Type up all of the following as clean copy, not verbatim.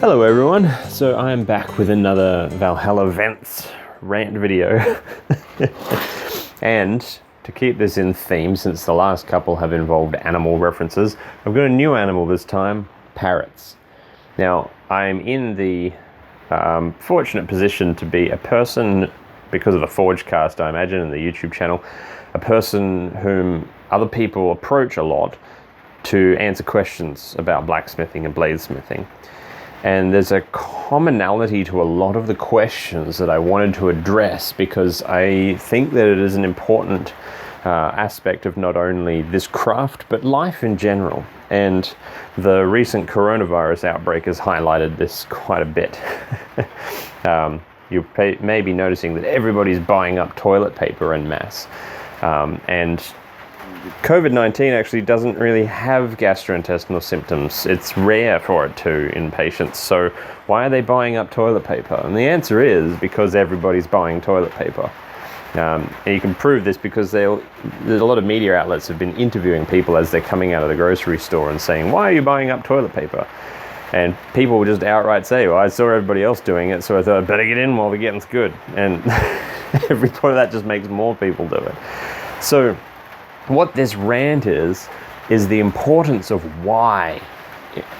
Hello everyone, so I am back with another Valhalla Vents rant video. And to keep this in theme, since the last couple have involved animal references, I've got a new animal this time, parrots. Now, I'm in the fortunate position to be a person, because of the ForgeCast I imagine, and the YouTube channel, a person whom other people approach a lot to answer questions about blacksmithing and bladesmithing. And there's a commonality to a lot of the questions that I wanted to address because I think that it is an important aspect of not only this craft, but life in general. And the recent coronavirus outbreak has highlighted this quite a bit. You may be noticing that everybody's buying up toilet paper en masse. And COVID-19 actually doesn't really have gastrointestinal symptoms. It's rare for it to in patients. So why are they buying up toilet paper? And the answer is because everybody's buying toilet paper. And you can prove this because there's a lot of media outlets have been interviewing people as they're coming out of the grocery store and saying, why are you buying up toilet paper? And people will just outright say, well, I saw everybody else doing it, so I thought I'd better get in while the getting's good. And that just makes more people do it. So what this rant is the importance of why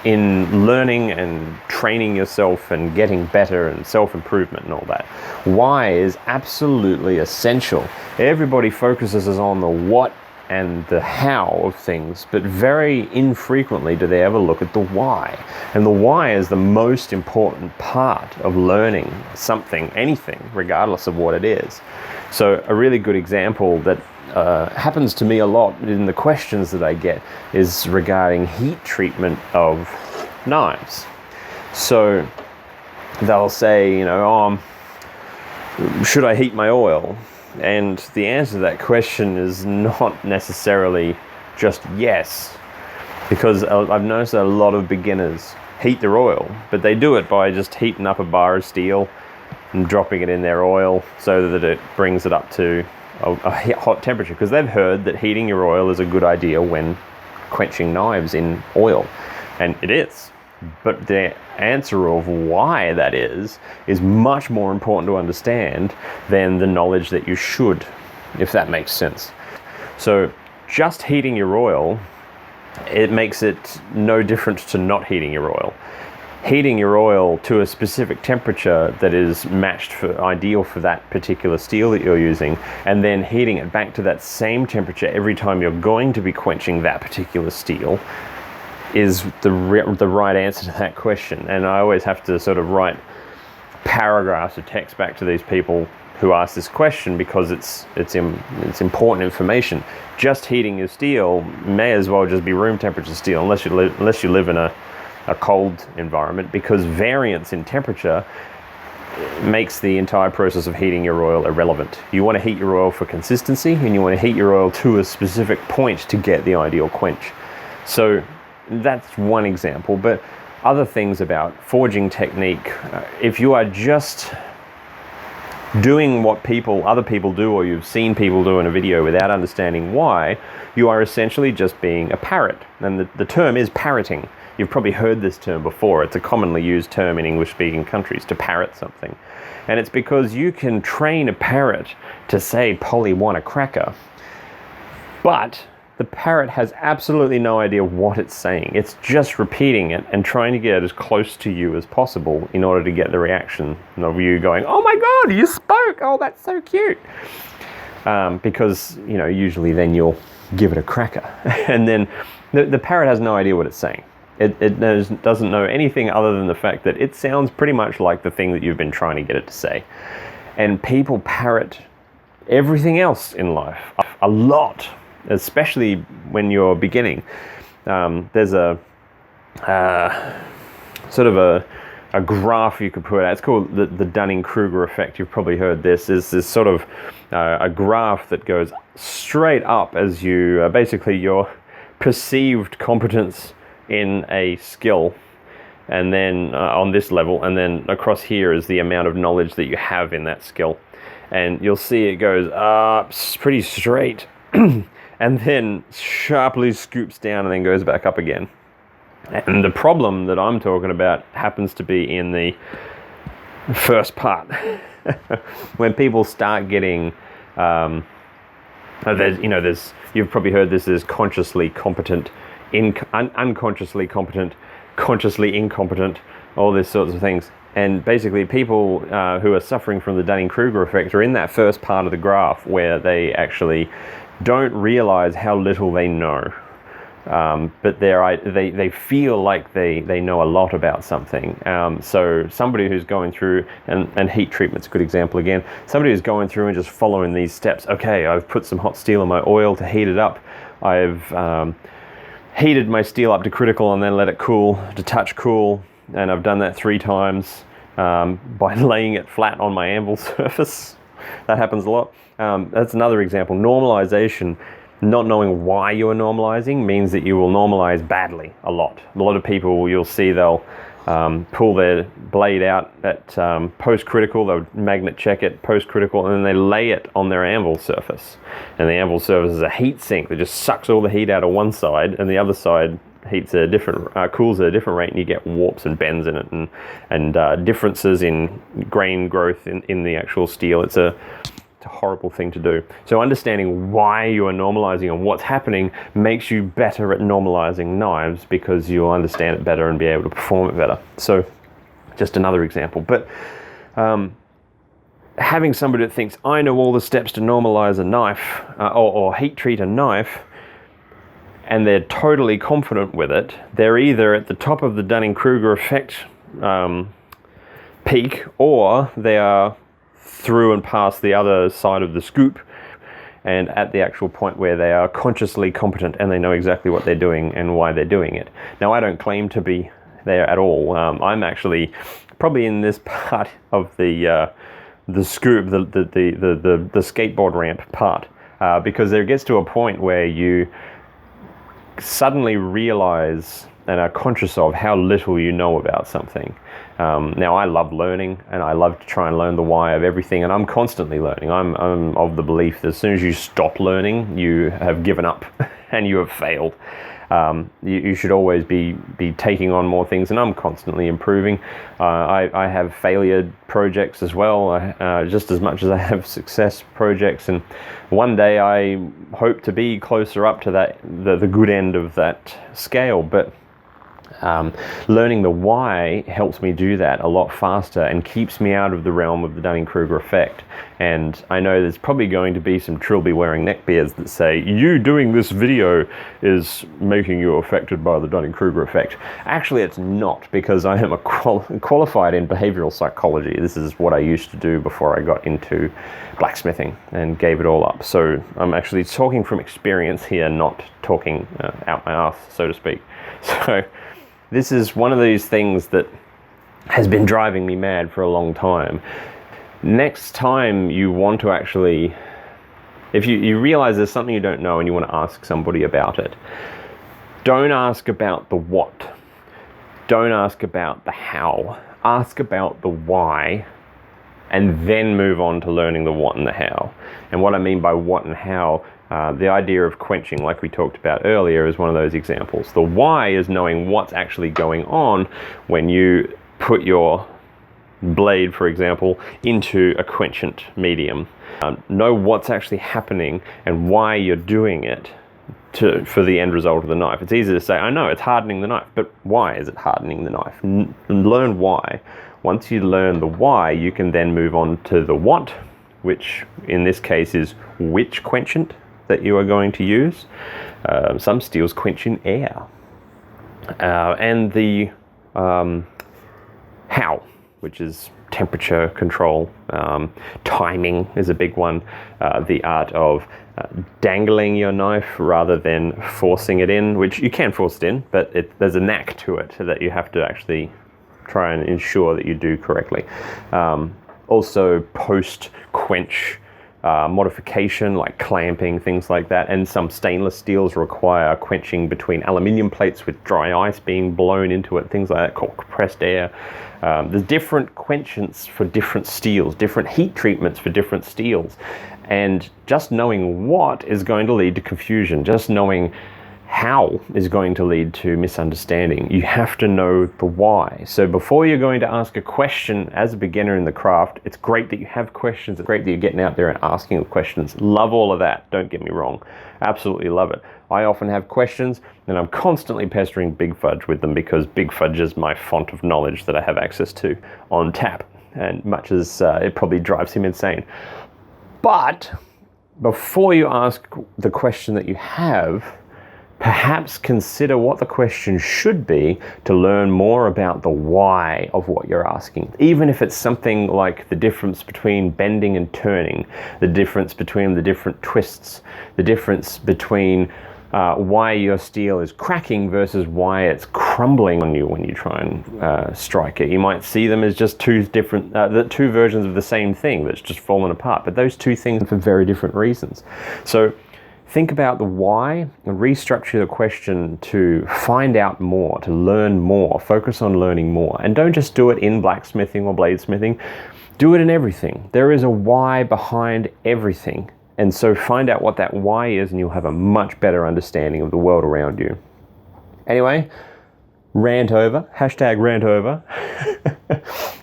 in learning and training yourself and getting better and self-improvement and all that. Why is absolutely essential. Everybody focuses on the what and the how of things, but very infrequently do they ever look at the why. And the why is the most important part of learning something, anything, regardless of what it is. So a really good example that happens to me a lot in the questions that I get is regarding heat treatment of knives. So they'll say, should I heat my oil? And the answer to that question is not necessarily just yes, because I've noticed that a lot of beginners heat their oil, but they do it by just heating up a bar of steel and dropping it in their oil so that it brings it up to a hot temperature, because they've heard that heating your oil is a good idea when quenching knives in oil, and it is. But the answer of why that is much more important to understand than the knowledge that you should, if that makes sense. So just heating your oil, it makes it no different to not heating your oil. Heating your oil to a specific temperature that is ideal for that particular steel that you're using, and then heating it back to that same temperature every time you're going to be quenching that particular steel is the right answer to that question. And I always have to sort of write paragraphs of text back to these people who ask this question because it's important information. Just heating your steel may as well just be room temperature steel unless you live in a cold environment, because variance in temperature makes the entire process of heating your oil irrelevant. You want to heat your oil for consistency, and you want to heat your oil to a specific point to get the ideal quench. So that's one example, but other things about forging technique, if you are just doing what other people do, or you've seen people do in a video without understanding why, you are essentially just being a parrot. And the term is parroting. You've probably heard this term before. It's a commonly used term in English-speaking countries, to parrot something. And it's because you can train a parrot to say, Polly want a cracker, but the parrot has absolutely no idea what it's saying. It's just repeating it and trying to get as close to you as possible in order to get the reaction of you going, oh my God, you spoke, oh, that's so cute. Because, usually then you'll give it a cracker. And then the parrot has no idea what it's saying. It doesn't know anything other than the fact that it sounds pretty much like the thing that you've been trying to get it to say. And people parrot everything else in life a lot, especially when you're beginning. There's a sort of a graph you could put out. It's called the Kruger Effect. You've probably heard this. There's this sort of a graph that goes straight up as you basically your perceived competence in a skill, and then on this level, and then across here is the amount of knowledge that you have in that skill. And you'll see it goes up pretty straight and then sharply scoops down and then goes back up again. And the problem that I'm talking about happens to be in the first part. When people start getting, you've probably heard this as consciously competent, unconsciously competent, consciously incompetent, all these sorts of things. And basically people who are suffering from the Dunning-Kruger effect are in that first part of the graph where they actually don't realize how little they know. But they feel like they know a lot about something. So somebody who's going through, and heat treatment's a good example again, somebody who's going through and just following these steps. Okay, I've put some hot steel in my oil to heat it up. I've heated my steel up to critical and then let it cool to touch cool. And I've done that 3 times by laying it flat on my anvil surface. That happens a lot. That's another example. Normalization. Not knowing why you are normalizing means that you will normalize badly a lot. A lot of people, you'll see they'll pull their blade out at post-critical, they'll magnet check it post-critical, and then they lay it on their anvil surface. And the anvil surface is a heat sink that just sucks all the heat out of one side, and the other side heats a different, cools at a different rate, and you get warps and bends in it, and differences in grain growth in the actual steel. It's a horrible thing to do. So understanding why you are normalizing and what's happening makes you better at normalizing knives, because you'll understand it better and be able to perform it better. So just another example. But having somebody that thinks, I know all the steps to normalize a knife or heat treat a knife, and they're totally confident with it, they're either at the top of the Dunning-Kruger effect peak, or they are through and past the other side of the scoop and at the actual point where they are consciously competent and they know exactly what they're doing and why they're doing it. Now, I don't claim to be there at all. I'm actually probably in this part of the scoop, the skateboard ramp part, because there gets to a point where you suddenly realize and are conscious of how little you know about something. Now, I love learning, and I love to try and learn the why of everything, and I'm constantly learning. I'm of the belief that as soon as you stop learning, you have given up and you have failed. You should always be taking on more things, and I'm constantly improving. I have failure projects as well, just as much as I have success projects, and one day I hope to be closer up to that, the good end of that scale, but learning the why helps me do that a lot faster and keeps me out of the realm of the Dunning-Kruger effect. And I know there's probably going to be some trilby wearing neckbeards that say, you doing this video is making you affected by the Dunning-Kruger effect. Actually, it's not, because I am qualified in behavioral psychology. This is what I used to do before I got into blacksmithing and gave it all up. So I'm actually talking from experience here, not talking out my ass, so to speak. So this is one of these things that has been driving me mad for a long time. Next time you want to actually, if you realize there's something you don't know and you want to ask somebody about it, don't ask about the what. Don't ask about the how. Ask about the why, and then move on to learning the what and the how. And what I mean by what and how, the idea of quenching, like we talked about earlier, is one of those examples. The why is knowing what's actually going on when you put your blade, for example, into a quenchant medium. Know what's actually happening and why you're doing it for the end result of the knife. It's easy to say, I know it's hardening the knife, but why is it hardening the knife? Learn why. Once you learn the why, you can then move on to the what, which in this case is which quenchant that you are going to use. Some steels quench in air. And the how, which is temperature control. Timing is a big one. The art of dangling your knife rather than forcing it in, which you can force it in, but there's a knack to it that you have to actually try and ensure that you do correctly. Also post-quench modification, like clamping, things like that, and some stainless steels require quenching between aluminium plates with dry ice being blown into it, things like that, called compressed air. There's different quenchants for different steels, different heat treatments for different steels, and just knowing what is going to lead to confusion. Just knowing how is going to lead to misunderstanding. You have to know the why. So before you're going to ask a question as a beginner in the craft, it's great that you have questions. It's great that you're getting out there and asking questions. Love all of that, don't get me wrong. Absolutely love it. I often have questions and I'm constantly pestering Big Fudge with them because Big Fudge is my font of knowledge that I have access to on tap, and much as it probably drives him insane. But before you ask the question that you have, perhaps consider what the question should be to learn more about the why of what you're asking. Even if it's something like the difference between bending and turning, the difference between the different twists, the difference between why your steel is cracking versus why it's crumbling on you when you try and strike it. You might see them as just two different, two versions of the same thing that's just fallen apart, but those two things are for very different reasons. So think about the why and restructure the question to find out more, to learn more, focus on learning more. And don't just do it in blacksmithing or bladesmithing, do it in everything. There is a why behind everything. And so find out what that why is and you'll have a much better understanding of the world around you. Anyway, rant over, hashtag rant over.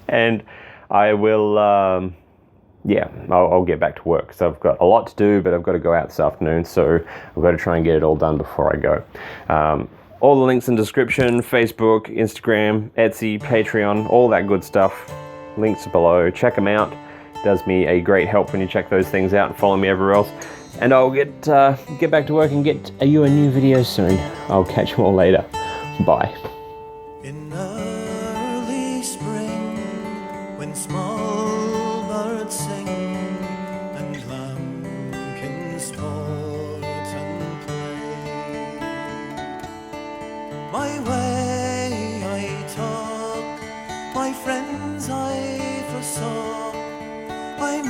And I will, I'll get back to work because I've got a lot to do, but I've got to go out this afternoon, so I've got to try and get it all done before I go. All the links in the description, Facebook, Instagram, Etsy, Patreon, all that good stuff. Links are below. Check them out. It does me a great help when you check those things out and follow me everywhere else. And I'll get back to work and get you a new video soon. I'll catch you all later. Bye. In early spring, when small birds sing and lambkins sport and play, my way I talk, my friends I foresaw.